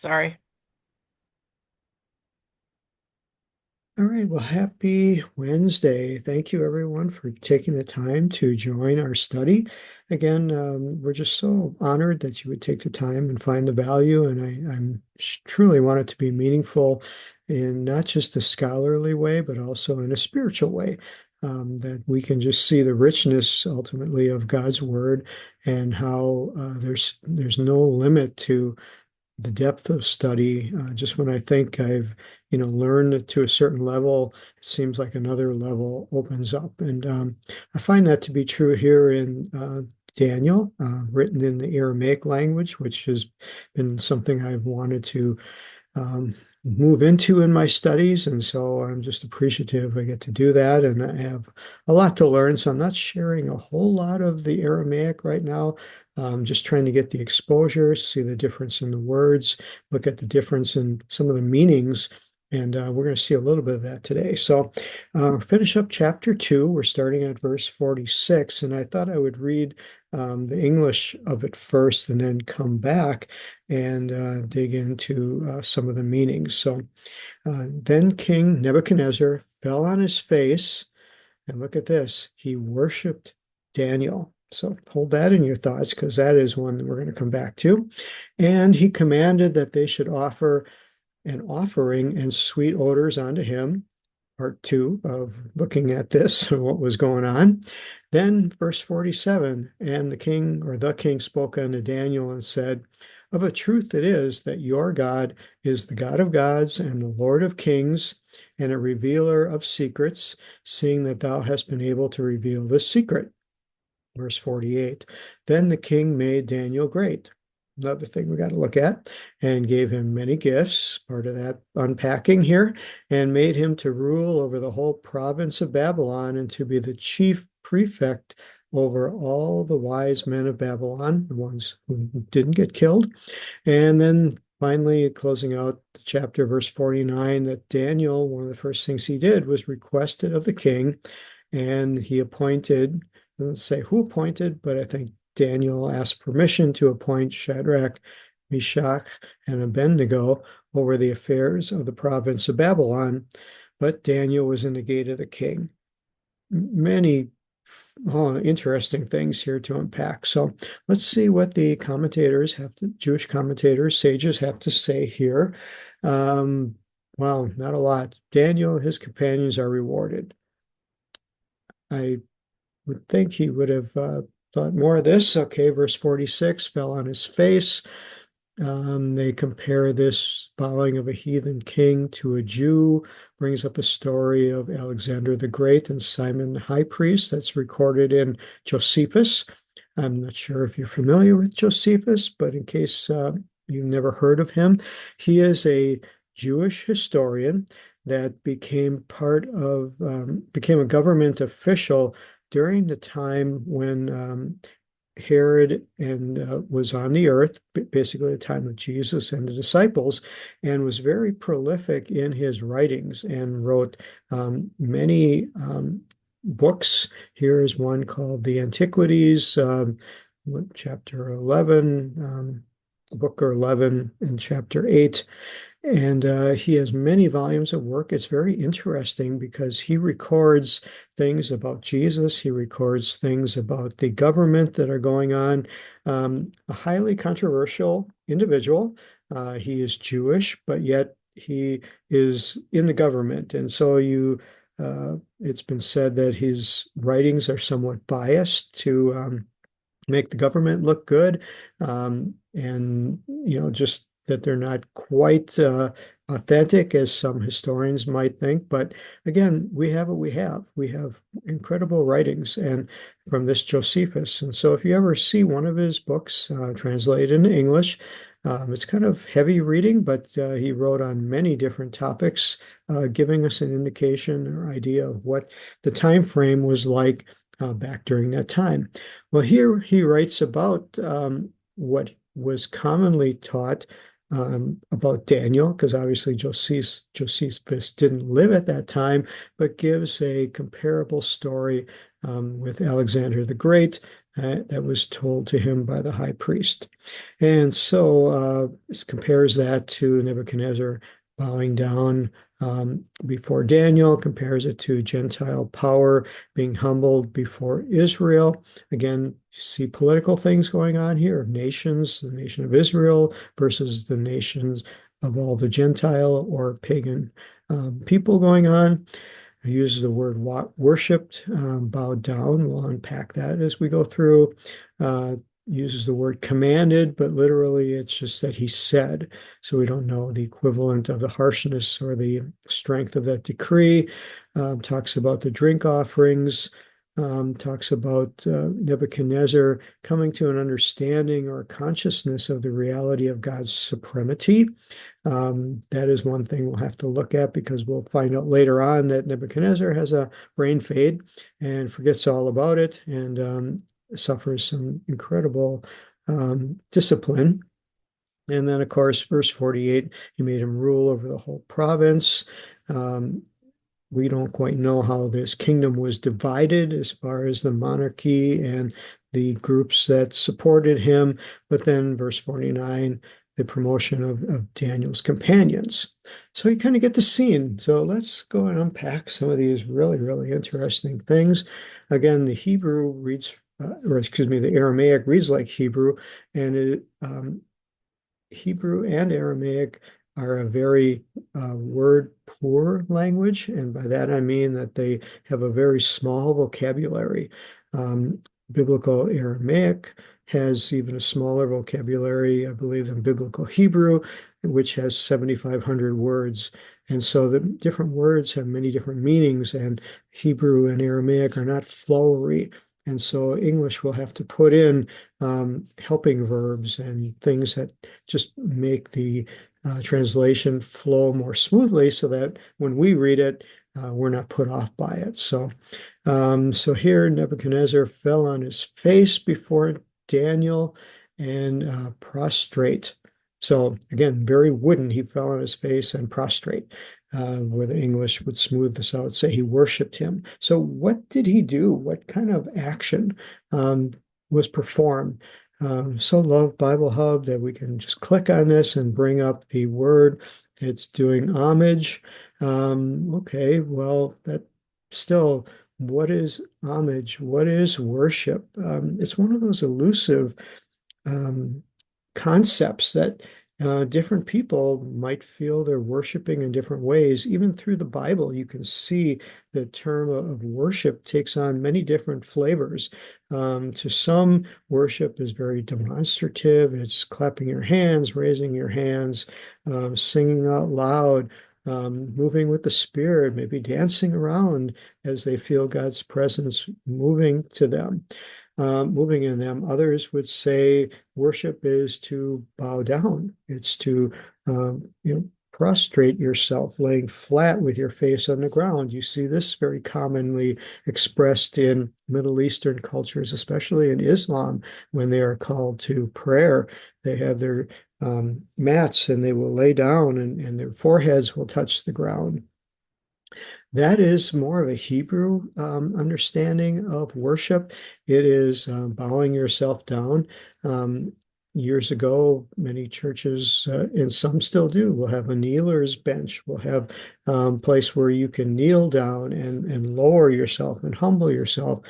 Sorry. All right, well, happy Wednesday. Thank you, everyone, for taking the time to join our study. Again, we're just so honored that you would take the time and find the value, and I'm truly want it to be meaningful in not just a scholarly way, but also in a spiritual way, that we can just see the richness ultimately of God's Word and how there's no limit to the depth of study. Just when I think I've, learned to a certain level, it seems like another level opens up. And I find that to be true here in Daniel, written in the Aramaic language, which has been something I've wanted to um, move into in my studies. And so I'm just appreciative I get to do that. And I have a lot to learn. So I'm not sharing a whole lot of the Aramaic right now. Just trying to get the exposure, see the difference in the words, look at the difference in some of the meanings. And we're going to see a little bit of that today. So, finish up chapter 2. We're starting at verse 46. And I thought I would read the English of it first and then come back and dig into some of the meanings. So then King Nebuchadnezzar fell on his face, and look at this, he worshiped Daniel. So hold that in your thoughts because that is one that we're going to come back to. And he commanded that they should offer an offering and sweet odors unto him. Part two of looking at this and what was going on. Then, verse 47, and the king spoke unto Daniel and said, of a truth it is that your God is the God of gods and the Lord of kings and a revealer of secrets, seeing that thou hast been able to reveal this secret. Verse 48, then the king made Daniel great. Another thing we got to look at, and gave him many gifts, part of that unpacking here, and made him to rule over the whole province of Babylon and to be the chief prefect over all the wise men of Babylon, the ones who didn't get killed. And then finally, closing out the chapter, verse 49, that Daniel, one of the first things he did was requested of the king, and he appointed, doesn't say who appointed, but I think Daniel asked permission to appoint Shadrach, Meshach, and Abednego over the affairs of the province of Babylon. But Daniel was in the gate of the king. Many interesting things here to unpack. So let's see what the commentators have to, Jewish commentators, sages have to say here. Um, wow, not a lot. Daniel and his companions are rewarded. I would think he would have thought more of this. Okay, verse 46, fell on his face. They compare this bowing of a heathen king to a Jew, brings up a story of Alexander the Great and Simon the high priest that's recorded in Josephus. I'm not sure if you're familiar with Josephus, but in case you've never heard of him, he is a Jewish historian that became a government official during the time when Herod and was on the earth, basically the time of Jesus and the disciples, and was very prolific in his writings and wrote many books. Here is one called The Antiquities, chapter 11, book 11 and chapter 8. And he has many volumes of work. It's very interesting because he records things about Jesus. He records things about the government that are going on. A highly controversial individual. He is Jewish, but yet he is in the government. And so it's been said that his writings are somewhat biased to make the government look good, and just that they're not quite authentic as some historians might think. But again, we have what we have. We have incredible writings and from this Josephus. And so if you ever see one of his books translated into English, it's kind of heavy reading, but he wrote on many different topics, giving us an indication or idea of what the time frame was like back during that time. Well, here he writes about what was commonly taught about Daniel, because obviously Josephus didn't live at that time, but gives a comparable story with Alexander the Great, that was told to him by the high priest. And so this compares that to Nebuchadnezzar bowing down before Daniel, compares it to Gentile power being humbled before Israel. Again, you see political things going on here of nations, the nation of Israel versus the nations of all the Gentile or pagan people going on. It uses the word worshipped, bowed down. We'll unpack that as we go through. Uh, Uses the word commanded, but literally it's just that he said. So we don't know the equivalent of the harshness or the strength of that decree. Talks about the drink offerings. Talks about Nebuchadnezzar coming to an understanding or consciousness of the reality of God's supremacy. That is one thing we'll have to look at because we'll find out later on that Nebuchadnezzar has a brain fade and forgets all about it and suffers some incredible discipline. And then, of course, verse 48, he made him rule over the whole province. Um, we don't quite know how this kingdom was divided as far as the monarchy and the groups that supported him. But then, verse 49, the promotion of Daniel's companions. So you kind of get the scene. So let's go and unpack some of these really, really interesting things. Again, the Hebrew reads, or excuse me, the Aramaic reads like Hebrew, and Hebrew and Aramaic are a very word poor language, and by that I mean that they have a very small vocabulary. Um, Biblical Aramaic has even a smaller vocabulary, I believe, than Biblical Hebrew, which has 7,500 words. And so the different words have many different meanings, and Hebrew and Aramaic are not flowery. And so English will have to put in helping verbs and things that just make the translation flow more smoothly so that when we read it, we're not put off by it. So here Nebuchadnezzar fell on his face before Daniel and prostrate. So again, very wooden. He fell on his face and prostrate, where the English would smooth this out, say he worshiped him. So what did he do? What kind of action was performed? So love Bible Hub that we can just click on this and bring up the word. It's doing homage. Okay, well, that still, what is homage? What is worship? It's one of those elusive um, concepts that different people might feel they're worshiping in different ways. Even through the Bible, you can see the term of worship takes on many different flavors. To some, worship is very demonstrative. It's clapping your hands, raising your hands, singing out loud. Moving with the Spirit, maybe dancing around as they feel God's presence moving in them. Others would say worship is to bow down. It's to prostrate yourself, laying flat with your face on the ground. You see this very commonly expressed in Middle Eastern cultures, especially in Islam, when they are called to prayer. They have their mats and they will lay down and their foreheads will touch the ground. That is more of a Hebrew understanding of worship. It is bowing yourself down. Years ago, many churches, and some still do, will have a kneeler's bench. Will have place where you can kneel down and lower yourself and humble yourself.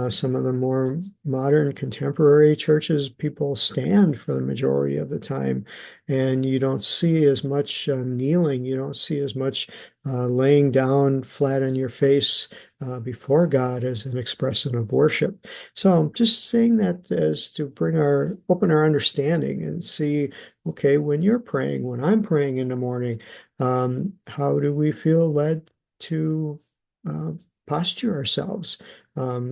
Some of the more modern contemporary churches, people stand for the majority of the time, and you don't see as much kneeling. You don't see as much laying down flat on your face before God as an expression of worship. So I'm just saying that as to open our understanding and see, okay, when you're praying, when I'm praying in the morning, how do we feel led to uh, posture ourselves?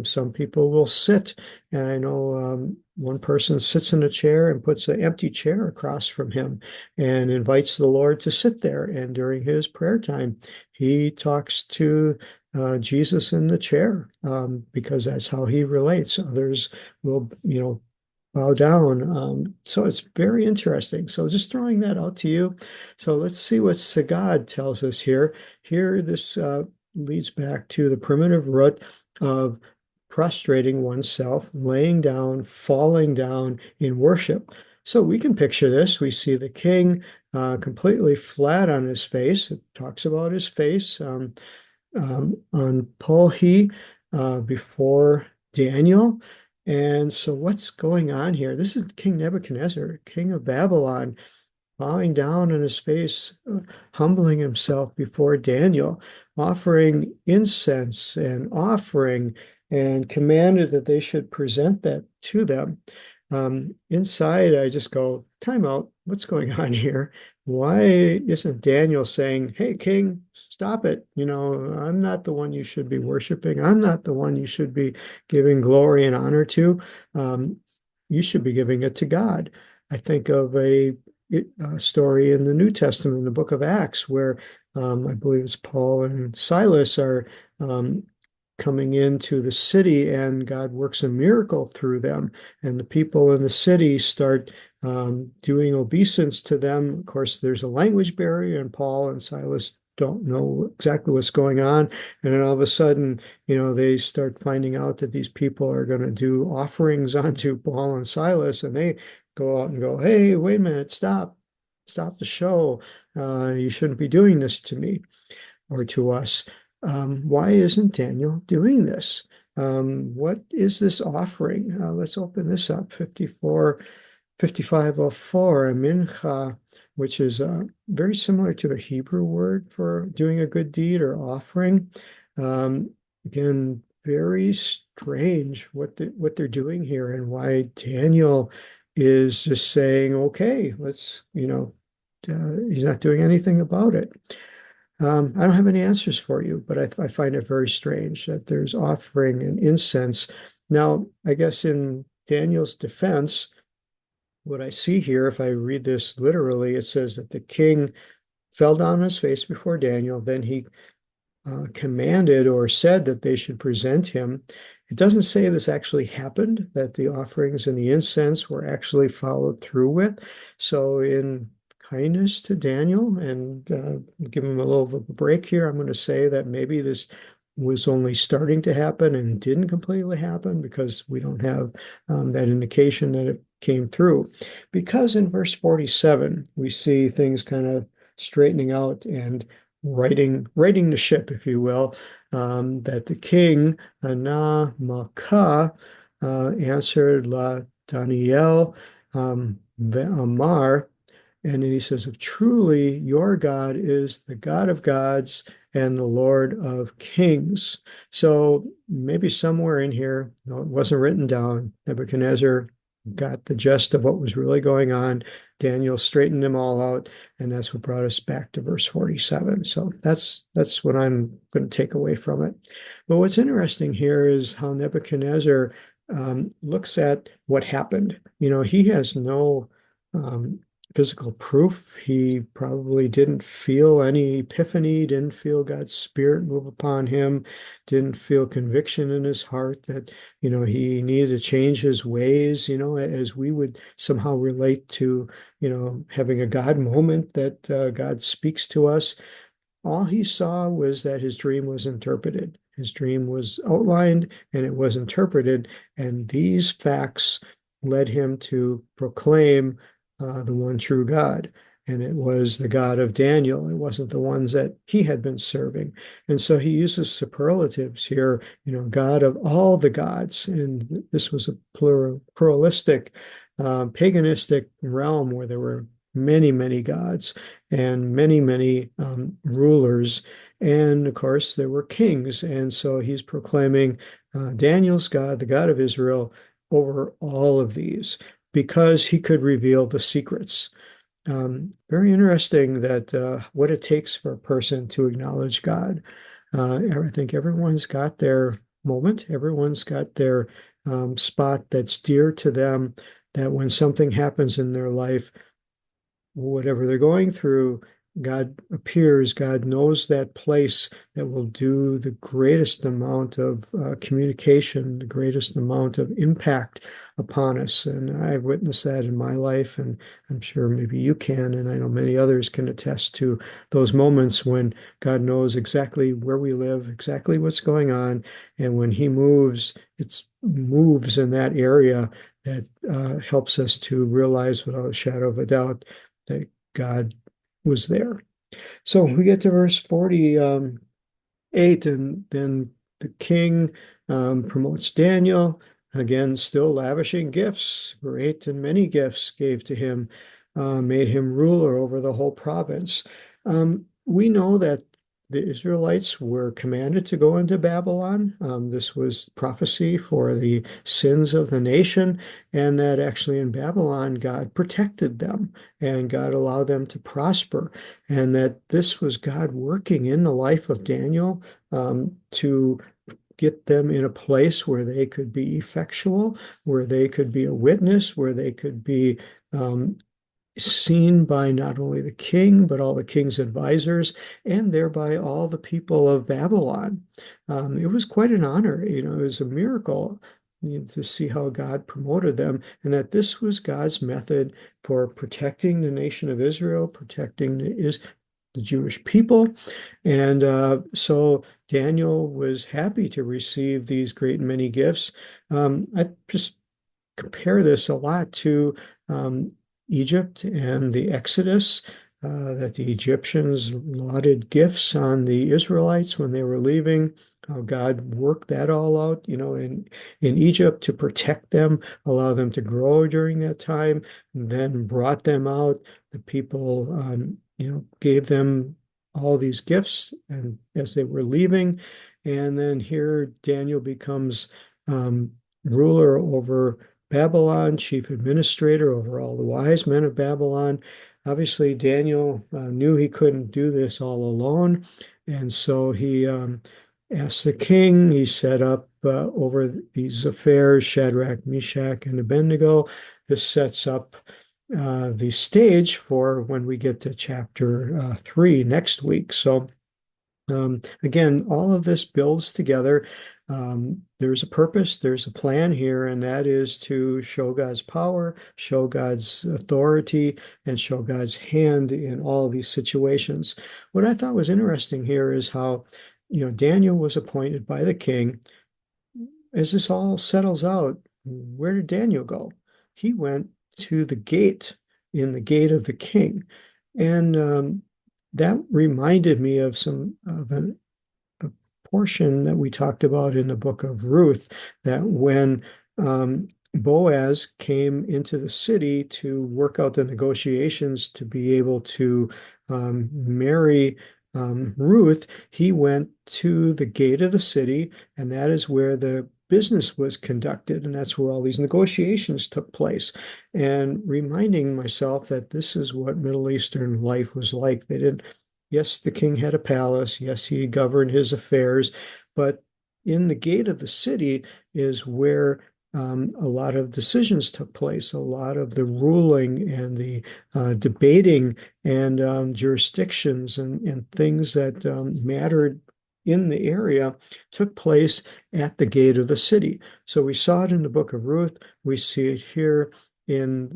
Some people will sit, and I know one person sits in a chair and puts an empty chair across from him and invites the Lord to sit there. And during his prayer time, he talks to Jesus in the chair because that's how he relates. Others will, bow down. So it's very interesting. So just throwing that out to you. So let's see what Sagad tells us here. Here, this leads back to the primitive root of prostrating oneself, laying down, falling down in worship. So we can picture this. We see the king completely flat on his face. It talks about his face on Pohi before Daniel. And so what's going on here? This is King Nebuchadnezzar, king of Babylon, bowing down on his face, humbling himself before Daniel, offering incense and offering, and commanded that they should present that to them. Inside, I just go, time out. What's going on here? Why isn't Daniel saying, hey, king, stop it? You know, I'm not the one you should be worshiping. I'm not the one you should be giving glory and honor to. You should be giving it to God. I think of a story in the New Testament, in the book of Acts, where I believe it's Paul and Silas are coming into the city, and God works a miracle through them. And the people in the city start doing obeisance to them. Of course, there's a language barrier, and Paul and Silas don't know exactly what's going on. And then all of a sudden, you know, they start finding out that these people are going to do offerings onto Paul and Silas, and they go out and go, hey, wait a minute, stop the show. You shouldn't be doing this to me or to us. Why isn't Daniel doing this? What is this offering? Let's open this up. 5504, a mincha, which is very similar to a Hebrew word for doing a good deed or offering. Again, very strange what they're doing here, and why Daniel is just saying, okay, let's, he's not doing anything about it. I don't have any answers for you, but I find it very strange that there's offering and incense. Now, I guess in Daniel's defense, what I see here, if I read this literally, it says that the king fell down on his face before Daniel. Then he commanded or said that they should present him. It doesn't say this actually happened, that the offerings and the incense were actually followed through with. So in kindness to Daniel and give him a little of a break here, I'm going to say that maybe this was only starting to happen and didn't completely happen, because we don't have that indication that it came through. Because in verse 47, we see things kind of straightening out and righting the ship, if you will, that the king, Anamaka, answered La Daniel Ve'amar, and he says, if truly your God is the God of gods and the Lord of kings. So maybe somewhere in here, no, it wasn't written down, Nebuchadnezzar got the gist of what was really going on. Daniel straightened them all out, and that's what brought us back to verse 47. So that's what I'm going to take away from it. But what's interesting here is how Nebuchadnezzar looks at what happened. You know, he has no physical proof. He probably didn't feel any epiphany, didn't feel God's spirit move upon him, didn't feel conviction in his heart that, he needed to change his ways, as we would somehow relate to, having a God moment that God speaks to us. All he saw was that his dream was interpreted. His dream was outlined and it was interpreted, and these facts led him to proclaim the one true God. And it was the God of Daniel. It wasn't the ones that he had been serving. And so he uses superlatives here, God of all the gods. And this was a pluralistic, paganistic realm where there were many, many gods and many, many rulers. And of course, there were kings. And so he's proclaiming Daniel's God, the God of Israel, over all of these, because he could reveal the secrets. Very interesting that what it takes for a person to acknowledge God. I think everyone's got their moment, everyone's got their spot that's dear to them, that when something happens in their life, whatever they're going through, God appears, God knows that place that will do the greatest amount of communication, the greatest amount of impact upon us. And I've witnessed that in my life, and I'm sure maybe you can, and I know many others can attest to those moments when God knows exactly where we live, exactly what's going on, and when He moves, it's moves in that area that helps us to realize without a shadow of a doubt that God was there. So we get to verse 48, and then the king promotes Daniel, again, still lavishing gifts, great and many gifts gave to him, made him ruler over the whole province. We know that the Israelites were commanded to go into Babylon. This was prophecy for the sins of the nation, and that actually in Babylon, God protected them and God allowed them to prosper, and that this was God working in the life of Daniel to get them in a place where they could be effectual, where they could be a witness, where they could be seen by not only the king, but all the king's advisors, and thereby all the people of Babylon. It was quite an honor. It was a miracle, to see how God promoted them, and that this was God's method for protecting the nation of Israel, protecting the Jewish people. And so Daniel was happy to receive these great and many gifts. I just compare this a lot to Egypt and the Exodus, that the Egyptians lauded gifts on the Israelites when they were leaving. How God worked that all out, in Egypt to protect them, allow them to grow during that time, and then brought them out. The people, gave them all these gifts, and as they were leaving, and then here Daniel becomes ruler over Babylon, chief administrator over all the wise men of Babylon. Obviously, Daniel knew he couldn't do this all alone, and so he asked the king. He set up over these affairs Shadrach, Meshach, and Abednego. This sets up the stage for when we get to chapter 3 next week. So again, all of this builds together. There's a purpose, there's a plan here, and that is to show God's power, show God's authority, and show God's hand in all of these situations. What I thought was interesting here is how, Daniel was appointed by the king. As this all settles out, where did Daniel go? He went to the gate, in the gate of the king. And that reminded me of a portion that we talked about in the book of Ruth, that when Boaz came into the city to work out the negotiations to be able to marry Ruth, he went to the gate of the city, and that is where the business was conducted, and that's where all these negotiations took place. And reminding myself that this is what Middle Eastern life was like. They didn't Yes, the king had a palace. Yes, he governed his affairs. But in the gate of the city is where a lot of decisions took place, a lot of the ruling and the debating and jurisdictions and things that mattered in the area took place at the gate of the city. So we saw it in the book of Ruth. We see it here in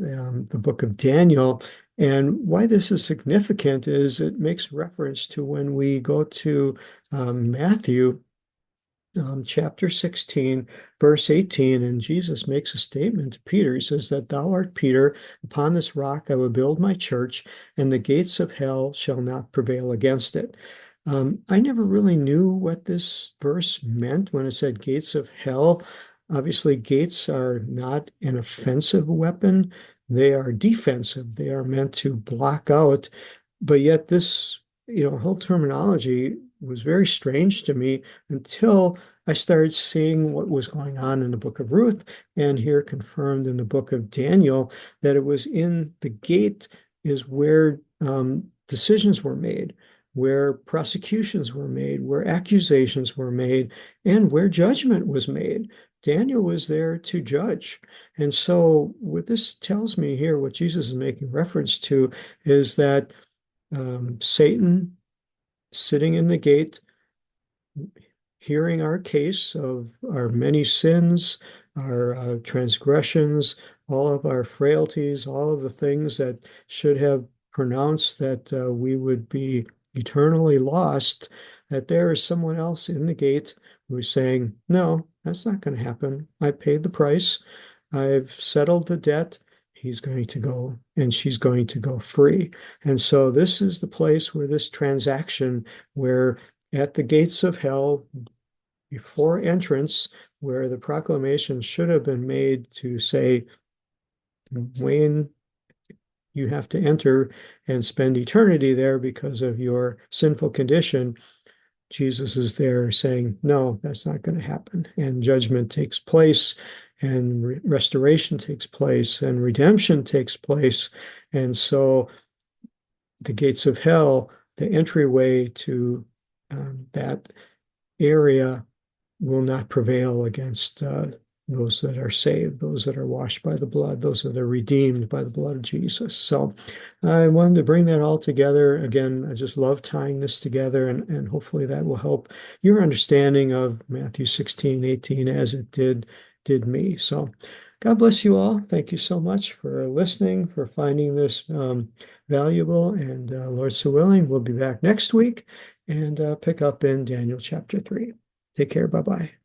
the book of Daniel. And why this is significant is it makes reference to when we go to Matthew chapter 16, verse 18, and Jesus makes a statement to Peter. He says that thou art Peter, upon this rock I will build my church, and the gates of hell shall not prevail against it. I never really knew what this verse meant when it said gates of hell. Obviously, gates are not an offensive weapon. They are defensive. They are meant to block out. But yet this, whole terminology was very strange to me until I started seeing what was going on in the book of Ruth, and here confirmed in the book of Daniel, that it was in the gate is where decisions were made, where prosecutions were made, where accusations were made, and where judgment was made. Daniel was there to judge. And so what this tells me here, what Jesus is making reference to, is that Satan sitting in the gate, hearing our case of our many sins, our transgressions, all of our frailties, all of the things that should have pronounced that we would be eternally lost, that there is someone else in the gate who's saying, no, that's not going to happen. I paid the price. I've settled the debt. He's going to go and she's going to go free. And so this is the place where this transaction, where at the gates of hell, before entrance, where the proclamation should have been made to say, Wayne, you have to enter and spend eternity there because of your sinful condition. Jesus is there saying, no, that's not going to happen. And judgment takes place, and restoration takes place, and redemption takes place. And so the gates of hell, the entryway to that area, will not prevail against those that are saved, those that are washed by the blood, those that are redeemed by the blood of Jesus. So I wanted to bring that all together. Again, I just love tying this together, and hopefully that will help your understanding of Matthew 16:18 as it did me. So God bless you all. Thank you so much for listening, for finding this valuable. And Lord so willing, we'll be back next week and pick up in Daniel chapter 3. Take care. Bye bye.